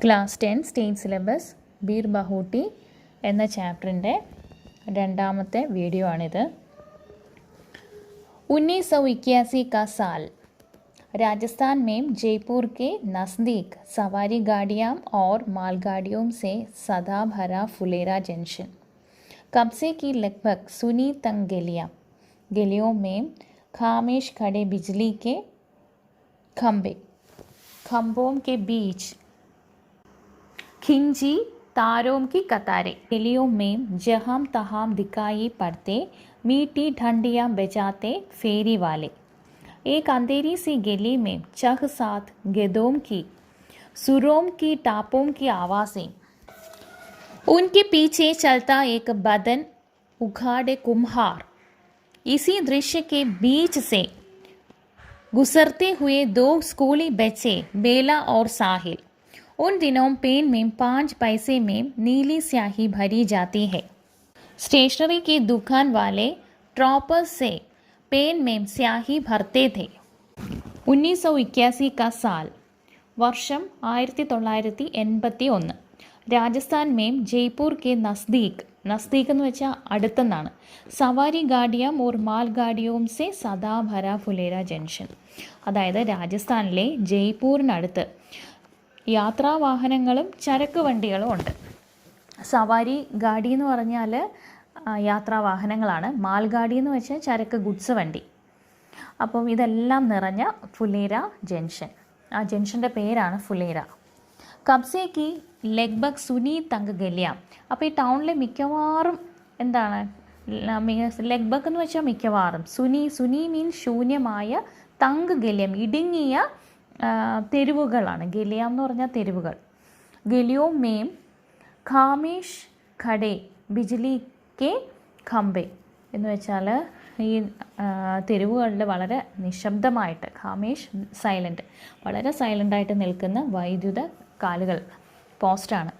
Class 10 state syllabus beer ബഹൂട്ടി എന്ന ചാപ്റ്ററിൻ്റെ രണ്ടാമത്തെ വീഡിയോ ആണിത്. 1981 का साल राजस्थान में जयपुर के नज़दीक सवारी गाड़ियाँ और मालगाड़ियों से सदा भरा फुलेरा जंक्शन, कब्जे की लगभग सुनी तंग गलियों में खामोश खड़े बिजली के खंभों के बीच खिंची तारों की कतारें, गलियों में जहां तहां दिखाई पड़ते मीठी डंडियां बजाते फेरी वाले, एक अंधेरी सी गली में छह सात गधों की सुरों की टापों की आवाज़ें, उनके पीछे चलता एक बदन उघाड़े कुम्हार, इसी दृश्य के बीच से गुजरते हुए दो स्कूली बच्चे बेला और साहिल. उन दिनों पेन में 5 पैसे में नीली स्याही भरी जाती है. स्टेशनरी की दुकान वाले ड्रॉपर से पेन में स्याही भरते थे. 1981 का साल, വർഷം 1981. രാജസ്ഥാൻ മേം ജയ്പൂർ കെ നസ്ദീക്, നസ്ദീക് എന്ന് വെച്ചാൽ അടുത്തെന്നാണ്. സവാരി ഗാഡിയം ഓർ മാൽ ഗാഡിയോം സെ സദാ ഭര ഫുലേര ജംഗ്ഷൻ, അതായത് രാജസ്ഥാനിലെ ജയ്പൂരിനടുത്ത് യാത്രാവാഹനങ്ങളും ചരക്ക് വണ്ടികളും ഉണ്ട്. സവാരി ഗാഡി എന്ന് പറഞ്ഞാൽ യാത്രാവാഹനങ്ങളാണ്. മാൽഗാഡി എന്ന് വെച്ചാൽ ചരക്ക് ഗുഡ്സ് വണ്ടി. അപ്പം ഇതെല്ലാം നിറഞ്ഞ ഫുലേര ജംഗ്ഷൻ, ആ ജംഗ്ഷൻ്റെ പേരാണ് ഫുലേര. കബ്സേക്ക് ലഗ്ബഗ് സുനി തങ്ക് ഗലിയ, അപ്പോൾ ഈ ടൗണിലെ മിക്കവാറും എന്താണ് ലഗ്ബഗ് എന്ന് വെച്ചാൽ മിക്കവാറും, സുനി മീൻസ് ശൂന്യമായ, തങ്ക് ഗലിയം ഇടുങ്ങിയ തെരുവുകളാണ്. ഗലിയ എന്ന് പറഞ്ഞാൽ തെരുവുകൾ. ഗലിയോ മേം ഖാമേഷ് ഖഡേ ബിജ്ലി കെ ഖംബെ എന്ന് വെച്ചാൽ ഈ തെരുവുകളിൽ വളരെ നിശബ്ദമായിട്ട്, ഖാമേഷ് സൈലൻറ്റ്, വളരെ സൈലൻ്റായിട്ട് നിൽക്കുന്ന വൈദ്യുത കാലുകൾ, പോസ്റ്റാണ്.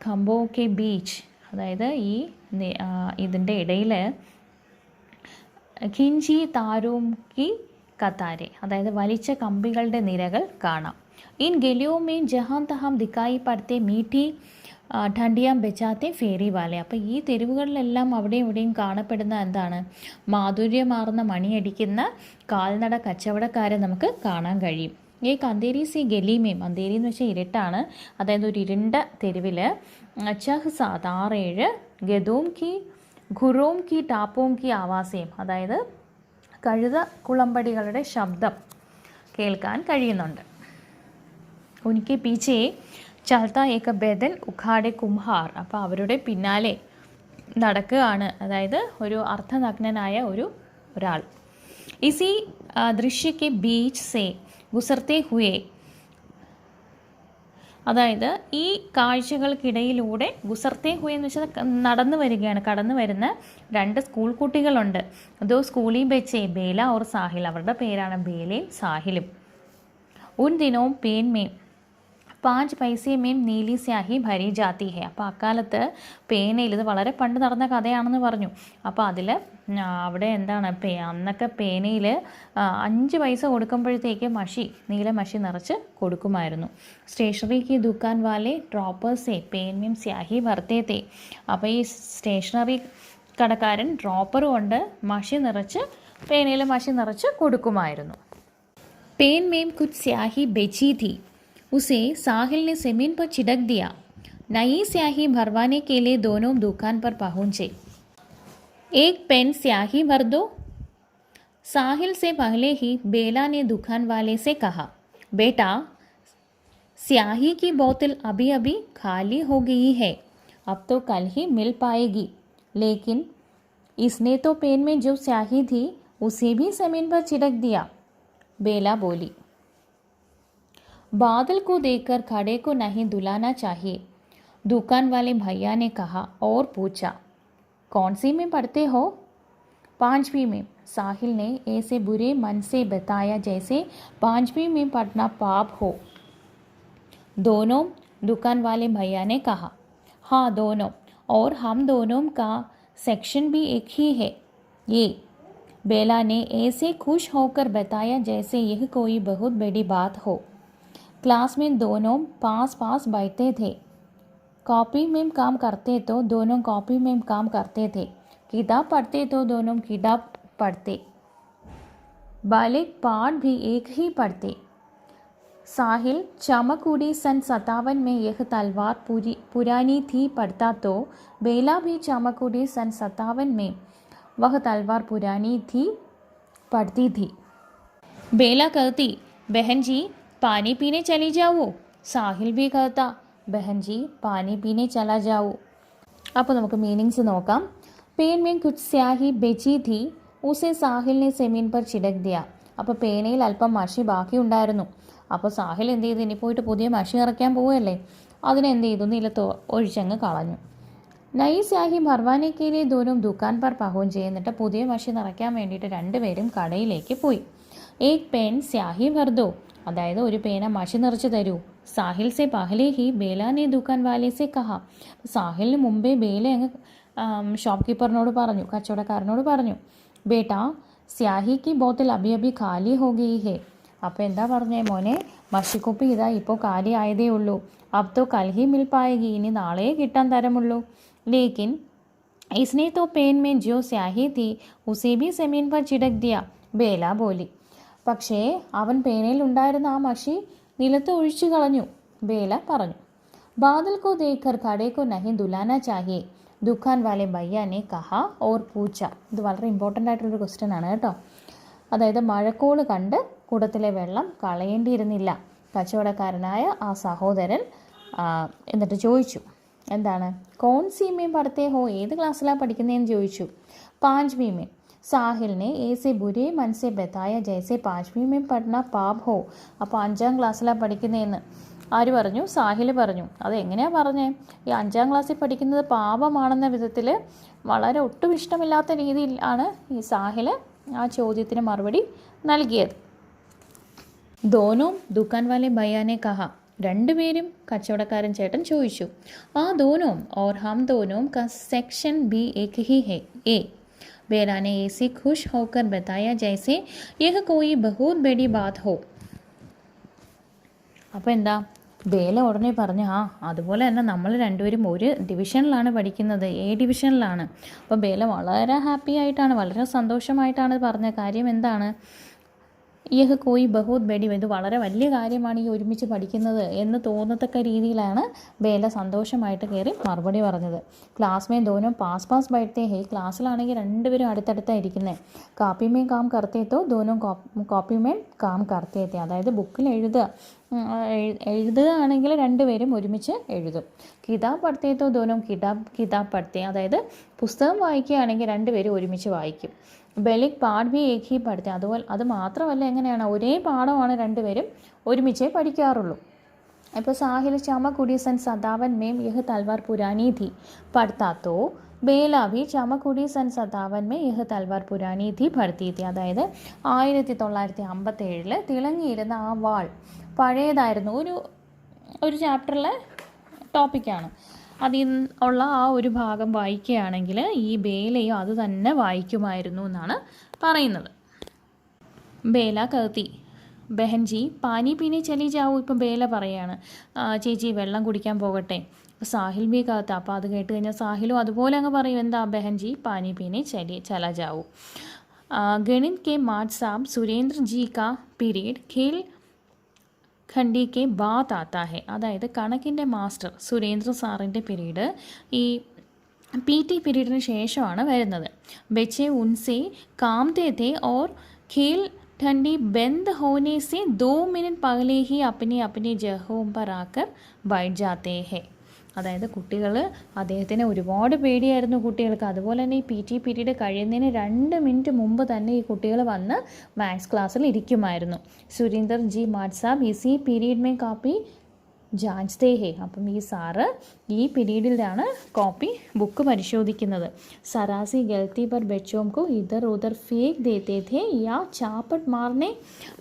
ഖംബോ കെ ബീച്ച്, അതായത് ഈ ഇതിൻ്റെ ഇടയിൽ ഖിഞ്ചി താരോം കി കത്താരെ, അതായത് വലിച്ച കമ്പികളുടെ നിരകൾ കാണാം. ഇൻ ഗലിയോ മേ ജഹാൻ തഹാം ദിക്കായി പടത്തെ മീठी ഡണ്ടിയാം ബെച്ചാത്തെ ഫേരി വാലെ, അപ്പോൾ ഈ തെരുവുകളിലെല്ലാം അവിടെയും ഇവിടെയും കാണപ്പെടുന്ന എന്താണ്, മാധുര്യമാർന്ന മണിയടിക്കുന്ന കാൽനട കച്ചവടക്കാരെ നമുക്ക് കാണാൻ കഴിയും. ഈ അന്തേരി സി ഗലിമേം, അന്തേരി എന്ന് വെച്ചാൽ ഇരുട്ടാണ്, അതായത് ഒരു ഇരുണ്ട തെരുവിൽ ചഹ് സാത് 6-7 ഗദോം കി ഖുറോം കി ടാപ്പോം കി ആവാസേം, അതായത് കഴുത കുളമ്പടികളുടെ ശബ്ദം കേൾക്കാൻ കഴിയുന്നുണ്ട്. ഉനിക്ക് പീച്ചെ ചൽത്ത ഏക ബദൻ ഉഖാടെ കുംഹാർ, അപ്പോൾ അവരുടെ പിന്നാലെ നടക്കുകയാണ്, അതായത് ഒരു അർദ്ധനഗ്നനായ ഒരാൾ. ഇസി ദൃശ്യക്ക് ബീച്ച് സേ ഗുസർത്തെ ഹുയെ, അതായത് ഈ കാഴ്ചകൾക്കിടയിലൂടെ ഗുസർത്തെ ഹുയെ എന്ന് വെച്ചാൽ നടന്നു വരികയാണ്, കടന്നു വരുന്ന 2 സ്കൂൾ കുട്ടികളുണ്ട്. ദോ സ്കൂളി ബച്ചേ ബേല ഓർ സാഹിൽ, അവരുടെ പേരാണ് ബേലയും സാഹിലും. ഉൻ ദിനവും പേൻ മേം 5 പൈസേ മേം നീലി സ്യാഹി ഭരി ജാത്തി ഹെ, അപ്പോൾ അക്കാലത്ത് പേനയിൽ, ഇത് വളരെ പണ്ട് നടന്ന കഥയാണെന്ന് പറഞ്ഞു, അപ്പോൾ അതിൽ അവിടെ എന്താണ് അന്നൊക്കെ പേനയിൽ 5 പൈസ കൊടുക്കുമ്പോഴത്തേക്ക് നീല മഷി നിറച്ച് കൊടുക്കുമായിരുന്നു. സ്റ്റേഷനറിക്ക് ദുക്കാൻ വാലെ ഡ്രോപ്പേഴ്സേ പേൻ മേം സ്യാഹി ഭർത്തേ തേ, അപ്പോൾ ഈ സ്റ്റേഷനറി കടക്കാരൻ ഡ്രോപ്പർ കൊണ്ട് പേനയിൽ മഷി നിറച്ച് കൊടുക്കുമായിരുന്നു. पेन में कुछ स्याही बेची थी, उसे साहिल ने ज़मीन पर छिड़क दिया. नई स्याही भरवाने के लिए दोनों दुकान पर पहुंचे. एक पेन स्याही भर दो, साहिल से पहले ही बेला ने दुकान वाले से कहा. बेटा, स्याही की बोतल अभी अभी खाली हो गई है, अब तो कल ही मिल पाएगी, लेकिन इसने तो पेन में जो स्याही थी उसे भी ज़मीन पर छिड़क दिया, बेला बोली. बादल को देखकर खड़े को नहीं दुलाना चाहिए, दुकान वाले भैया ने कहा और पूछा. कौन सी में पढ़ते हो? 5वीं में, साहिल ने ऐसे बुरे मन से बताया जैसे 5वीं में पढ़ना पाप हो. दोनों, दुकान वाले भैया ने कहा. हाँ दोनों, और हम दोनों का सेक्शन भी एक ही है. ये बेला ने ऐसे खुश होकर बताया जैसे यह कोई बहुत बड़ी बात हो. क्लास में दोनों पास पास बैठते थे. कॉपी में काम करते तो दोनों कॉपी में काम करते थे. किताब पढ़ते तो दोनों किताब पढ़ते. बालिक पाठ भी एक ही पढ़ते. साहिल चामकुड़ी सन 57 में यह तलवार पुरानी थी पढ़ता तो बेला भी चामकुड़ी सन 57 में वह तलवार पुरानी थी पढ़ती थी. बेला कहती, बहन जी पानी पीने चली जाओ. സാഹിൽ भी कहता, बहन जी पानी पीने चला जाओ. അപ്പോൾ നമുക്ക് മീനിങ്സ് നോക്കാം. पेन में कुछ स्याही बची थी उसे साहिल ने ज़मीन पर छिड़क दिया. അപ്പോൾ പേനയിൽ അല്പം മഷി ബാക്കി ഉണ്ടായിരുന്നു. അപ്പോൾ സാഹിൽ എന്ത് ചെയ്തു, ഇനി പോയിട്ട് പുതിയ മഷി നിറയ്ക്കാൻ പോവുകയല്ലേ, അതിനെന്ത് ചെയ്തു, നിലത്ത് ഒഴിച്ചങ്ങ് കളഞ്ഞു. നൈ സ്യാഹി ഭർവാനെ കെ ലിയെ ദോനും ദുക്കാൻ പർ പഹുഞ്ചെ. എന്നിട്ട് പുതിയ മഷി നിറയ്ക്കാൻ വേണ്ടിയിട്ട് രണ്ടുപേരും കടയിലേക്ക് പോയി. ഏക് പേൻ സ്യാഹി ഭർ ദോ, അതായത് ഒരു പേന മഷി നിറച്ച് തരൂ. സാഹിൽ സെ പഹലെ ഹി ബേല നെ ദുക്കാൻ വാലെ സെ കഹ. സാഹിലിന് മുമ്പേ ബേല അങ്ങ് ഷോപ്പ് കീപ്പറിനോട് പറഞ്ഞു, കച്ചവടക്കാരനോട് പറഞ്ഞു, ബേട്ടാ സ്യാഹി കി ബോത്തൽ അഭി അഭി ഖാലി ഹോ ഗയി ഹേ. അപ്പോൾ എന്താ പറഞ്ഞേ, മോനെ മഷിക്കുപ്പി ഇതാ ഇപ്പോൾ കാലി ആയതേ ഉള്ളൂ. അബ് തോ കൽ ഹി മിൽ പായേഗി, ഇനി നാളെ കിട്ടാൻ തരമുള്ളൂ. ലേക്കിൻ इसने तो पेन में जो स्याही थी उसे भी ज़मीन पर छिड़क दिया. ബേല ബോലി. പക്ഷേ അവൻ പേനയിൽ ഉണ്ടായിരുന്ന ആ മഷി നിലത്ത് ഒഴിച്ചു കളഞ്ഞു. ബേല പറഞ്ഞു. ബാദൽ കോ ദേഖർ ഖടേ കോ നഹി ദുലാന ചാഹിയെ ദുഖാൻ വാലെ ഭയ്യാനെ കഹ ഓർ പൂച്ച. ഇത് വളരെ ഇമ്പോർട്ടൻ്റ് ആയിട്ടുള്ളൊരു ക്വസ്റ്റ്യൻ ആണ് കേട്ടോ. അതായത് മഴക്കോള് കണ്ട് കുടത്തിലെ വെള്ളം കളയേണ്ടിയിരുന്നില്ല. കച്ചവടക്കാരനായ ആ സഹോദരൻ എന്നിട്ട് ചോദിച്ചു, എന്താണ്, കോൺ സീമേം പഠിത്തേ ഹോ, ഏത് ക്ലാസ്സിലാണ് പഠിക്കുന്നതെന്ന് ചോദിച്ചു. പാഞ്ച്വീ മേ. സാഹിലിനെ ഏസെ ബുരേ മനസ്സെ ബത്തായ ജൈസെ പാഞ്ച്വീ മേ പഠന പാപ് ഹോ. അപ്പോൾ 5ാം ക്ലാസ്സിലാണ് പഠിക്കുന്നതെന്ന് ആര് പറഞ്ഞു, സാഹിൽ പറഞ്ഞു. അതെങ്ങനെയാണ് പറഞ്ഞേ, ഈ 5ാം ക്ലാസ്സിൽ പഠിക്കുന്നത് പാപമാണെന്ന വിധത്തിൽ വളരെ ഒട്ടും ഇഷ്ടമില്ലാത്ത രീതിയിൽ ആണ് ഈ സാഹിൽ ആ ചോദ്യത്തിന് മറുപടി നൽകിയത്. ദോനോ ദുക്കാൻ വാലെ ഭയ്യാനെ കഹ, രണ്ടുപേരും കച്ചവടക്കാരൻ ചേട്ടൻ ചോദിച്ചു. ആ ദോനോ ഓർ ഹം ദോനോ കാ സെക്ഷൻ ബി ഏക് ഹി ഹേ. എ. बेला ने ऐसे खुश होकर बताया जैसे यह कोई बहुत बड़ी बात हो. അപ്പോൾ എന്താ, ബേല ഉടനെ പറഞ്ഞു, ആ അതുപോലെ തന്നെ നമ്മൾ രണ്ടുപേരും ഒരു ഡിവിഷനിലാണ് പഠിക്കുന്നത്, എ ഡിവിഷനിലാണ്. അപ്പോൾ ബേല വളരെ ഹാപ്പി ആയിട്ടാണ്, വളരെ സന്തോഷമായിട്ടാണ് പറഞ്ഞ കാര്യം എന്താണ്, യഹ് കോയി ബഹുത് ബഡി, ഇത് വളരെ വലിയ കാര്യമാണ് ഈ ഒരുമിച്ച് പഠിക്കുന്നത് എന്ന് തോന്നത്തക്ക രീതിയിലാണ് ബേല സന്തോഷമായിട്ട് കയറി മറുപടി പറഞ്ഞത്. ക്ലാസ്മേ ദോനോ പാസ് പാസ് ബൈഠത്തെ ഹേ, ക്ലാസ്സിലാണെങ്കിൽ രണ്ടുപേരും അടുത്തടുത്തായിരിക്കുന്നത്. കാപ്പിമേ കാം കർത്തേത്തോ ദോനോ കോപ്പിമേ കാം കർത്തേത്തെ, അതായത് ബുക്കിൽ എഴുതുകയാണെങ്കിൽ രണ്ടുപേരും ഒരുമിച്ച് എഴുതും. കിതാബ് പഠിത്തേത്തോ ദോനോ കിതാബ് പഠിത്തേ, അതായത് പുസ്തകം വായിക്കുകയാണെങ്കിൽ രണ്ടുപേരും ഒരുമിച്ച് വായിക്കും. ബലിക് പാഠ് ഭി ഏക് ഹി പഠിത്തേ, അതുപോലെ അത് മാത്രമല്ല, എങ്ങനെയാണ്, ഒരേ പാഠമാണ് രണ്ടുപേരും ഒരുമിച്ചേ പഠിക്കാറുള്ളൂ. ഇപ്പോൾ സാഹിൽ ചമകുടി സൻ 57 में यह तलवार पुरानी थी पढ़ता तो ബേല ഭി ചമകുടി സൻ 57 में यह तलवार पुरानी थी पढ़ती थी. അതായത് 1957 തിളങ്ങിയിരുന്ന ആ വാൾ പഴയതായിരുന്നു. ഒരു ചാപ്റ്ററിലെ ടോപ്പിക്കാണ്. അതിൽ ഉള്ള ആ ഒരു ഭാഗം വായിക്കുകയാണെങ്കിൽ ഈ ബേലയും അത് തന്നെ വായിക്കുമായിരുന്നു എന്നാണ് പറയുന്നത്. ബേല കത്തി, ബഹൻജി പാനി പീനെ ചലി ജാവൂ. ഇപ്പം ബേല പറയാണ്, ചേച്ചി വെള്ളം കുടിക്കാൻ പോകട്ടെ. സാഹിൽ ബി കത്ത. അപ്പോൾ അത് കേട്ട് കഴിഞ്ഞാൽ സാഹിലും അതുപോലെ അങ്ങ് പറയും, എന്താ, ബഹൻജി പാനി പീനെ ചല ജാവൂ. ഗണിത് കെ മാറ്റ് സാബ് സുരേന്ദ്ര ജി കാ പീരീഡ് ഖേൽ ഖണ്ഡി കെ ബാത്ത് ആത്താ ഹെ. അതായത് കണക്കിൻ്റെ മാസ്റ്റർ സുരേന്ദ്ര സാറിൻ്റെ പീരീഡ് ഈ PT പീരീഡിന് ശേഷമാണ് വരുന്നത്. ബച്ചെ ഉൻസെ കാംതേ थे और खेल ठंडी बंद होने से 2 मिनट पहले ही अपने अपने जगहों पर आकर बैठ जाते हैं. അതായത് കുട്ടികൾ, അദ്ദേഹത്തിന് ഒരുപാട് പേടിയായിരുന്നു കുട്ടികൾക്ക്. അതുപോലെ തന്നെ ഈ PT പീരീഡ് കഴിയുന്നതിന് 2 മിനിറ്റ് മുമ്പ് തന്നെ ഈ കുട്ടികൾ വന്ന് മാത്സ് ക്ലാസ്സിൽ ഇരിക്കുമായിരുന്നു. സുരീന്ദർ ജി മാറ്റ് സാബ് ഇസി പീരീഡ് മേ കാപ്പി ജാഞ്ച്തേ ഹേ. അപ്പം ഈ സാറ് ഈ പീരീഡിലാണ് കോപ്പി ബുക്ക് പരിശോധിക്കുന്നത്. സരാസി ഗൽത്തി പർ ബച്ചോം കോ ഇധർ ഉധർ ഫേക്ക് ദേത്തേ ഥേ യാ ചാപ്പട്ട് മാർനെ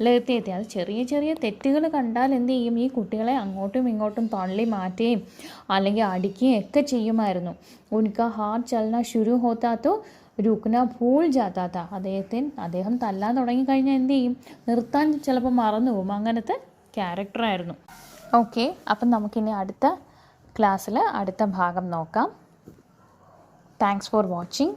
ലേത്തേ ഥേ. അത് ചെറിയ ചെറിയ തെറ്റുകൾ കണ്ടാൽ എന്ത് ചെയ്യും, ഈ കുട്ടികളെ അങ്ങോട്ടും ഇങ്ങോട്ടും തള്ളി മാറ്റുകയും അല്ലെങ്കിൽ അടിക്കുകയും ഒക്കെ ചെയ്യുമായിരുന്നു. ഉൻകാ ഹാത്ത് ചലന ശുരു ഹോത്താത്തോ രുക്ന ഭൂൾ ജാത്താത്ത. അദ്ദേഹം തല്ലാൻ തുടങ്ങിക്കഴിഞ്ഞാൽ എന്ത് ചെയ്യും, നിർത്താൻ ചിലപ്പോൾ മറന്നു പോകും. അങ്ങനത്തെ ക്യാരക്ടറായിരുന്നു. ഓക്കെ, അപ്പം നമുക്കിനി അടുത്ത ക്ലാസ്സിൽ അടുത്ത ഭാഗം നോക്കാം. Thanks for watching.